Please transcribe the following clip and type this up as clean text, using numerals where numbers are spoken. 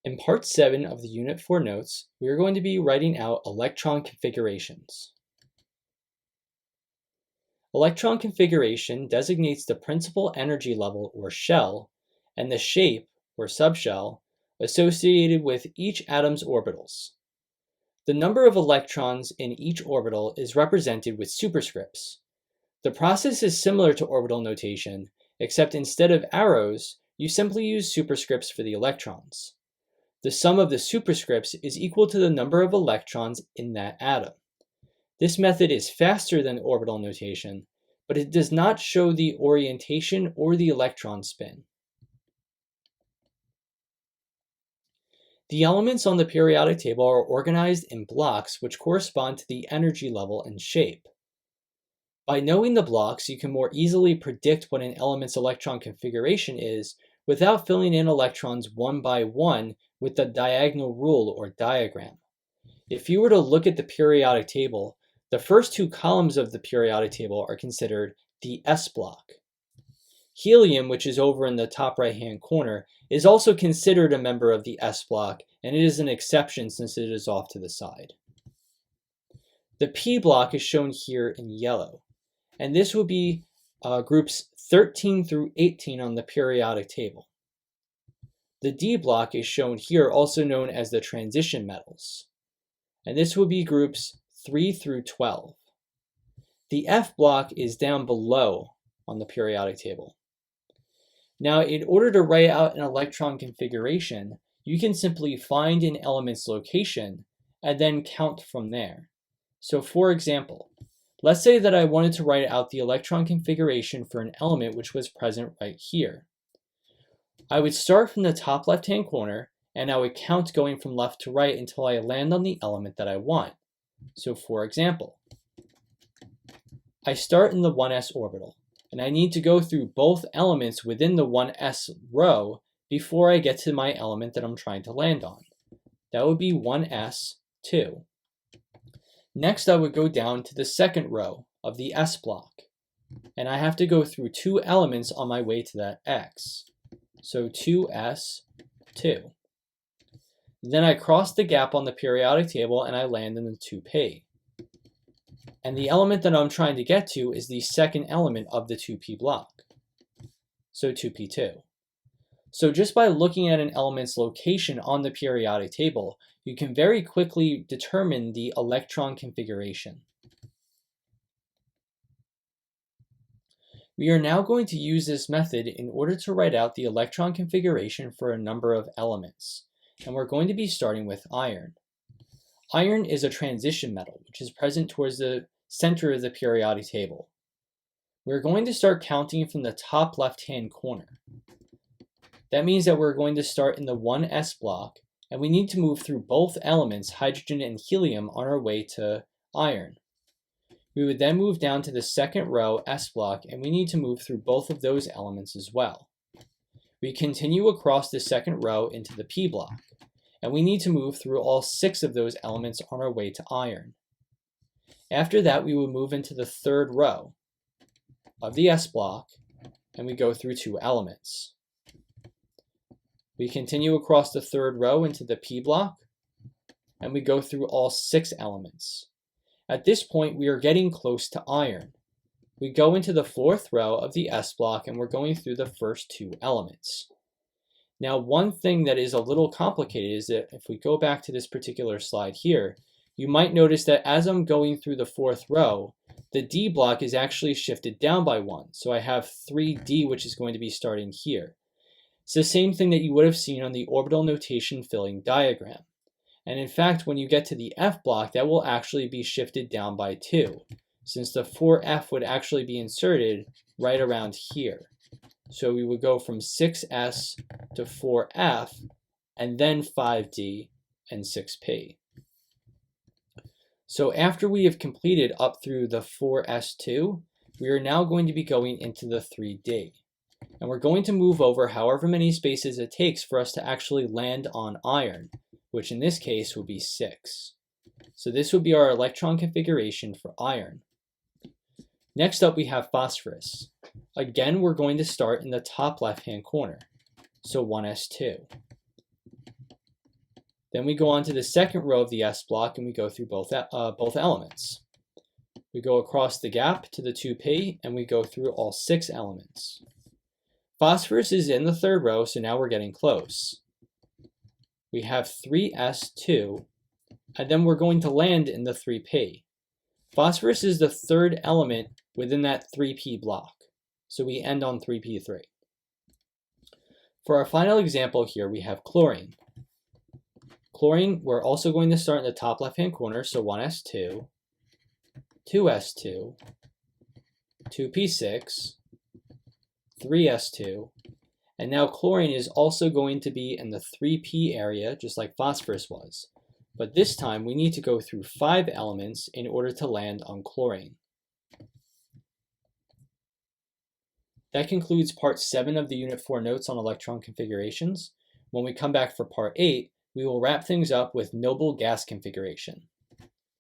In Part 7 of the Unit 4 notes, we are going to be writing out electron configurations. Electron configuration designates the principal energy level or shell and the shape or subshell associated with each atom's orbitals. The number of electrons in each orbital is represented with superscripts. The process is similar to orbital notation, except instead of arrows, you simply use superscripts for the electrons. The sum of the superscripts is equal to the number of electrons in that atom. This method is faster than orbital notation, but it does not show the orientation or the electron spin. The elements on the periodic table are organized in blocks which correspond to the energy level and shape. By knowing the blocks, you can more easily predict what an element's electron configuration is without filling in electrons one by one with the diagonal rule or diagram. If you were to look at the periodic table, the first two columns of the periodic table are considered the S block. Helium, which is over in the top right-hand corner, is also considered a member of the S block, and it is an exception since it is off to the side. The P block is shown here in yellow, and this would be groups 13 through 18 on the periodic table. The D block is shown here, also known as the transition metals, and this would be groups 3 through 12. The F block is down below on the periodic table. Now, in order to write out an electron configuration, you can simply find an element's location and then count from there. So for example, let's say that I wanted to write out the electron configuration for an element which was present right here. I would start from the top left-hand corner, and I would count going from left to right until I land on the element that I want. So for example, I start in the 1s orbital, and I need to go through both elements within the 1s row before I get to my element that I'm trying to land on. That would be 1s2. Next, I would go down to the second row of the S block, and I have to go through two elements on my way to that X. So 2s2. Then I cross the gap on the periodic table and I land in the 2p. And the element that I'm trying to get to is the second element of the 2p block. So 2p2. So just by looking at an element's location on the periodic table, you can very quickly determine the electron configuration. We are now going to use this method in order to write out the electron configuration for a number of elements, and we're going to be starting with iron. Iron is a transition metal, which is present towards the center of the periodic table. We're going to start counting from the top left-hand corner. That means that we're going to start in the 1s block, and we need to move through both elements, hydrogen and helium, on our way to iron. We would then move down to the second row, S block, and we need to move through both of those elements as well. We continue across the second row into the P block, and we need to move through all 6 of those elements on our way to iron. After that, we would move into the third row of the S block, and we go through 2 elements. We continue across the third row into the P block, and we go through all 6 elements. At this point, we are getting close to iron. We go into the 4th row of the S block, and we're going through the first 2 elements. Now, one thing that is a little complicated is that if we go back to this particular slide here, you might notice that as I'm going through the 4th row, the D block is actually shifted down by 1. So I have 3D, which is going to be starting here. It's the same thing that you would have seen on the orbital notation filling diagram. And in fact, when you get to the F block, that will actually be shifted down by 2, since the 4F would actually be inserted right around here. So we would go from 6S to 4F, and then 5D and 6P. So after we have completed up through the 4S2, we are now going to be going into the 3D. And we're going to move over however many spaces it takes for us to actually land on iron, which in this case would be 6. So this would be our electron configuration for iron. Next up, we have phosphorus. Again, we're going to start in the top left-hand corner, so 1s2. Then we go on to the second row of the S block and we go through both elements. We go across the gap to the 2p and we go through all 6 elements. Phosphorus is in the third row, so now we're getting close. We have 3s2, and then we're going to land in the 3p. Phosphorus is the third element within that 3p block, so we end on 3p3. For our final example here, we have chlorine. Chlorine, we're also going to start in the top left-hand corner, so 1s2, 2s2, 2p6, 3s2, and now chlorine is also going to be in the 3p area, just like phosphorus was. But this time we need to go through 5 elements in order to land on chlorine. That concludes part 7 of the Unit 4 notes on electron configurations. When we come back for part 8, we will wrap things up with noble gas configuration.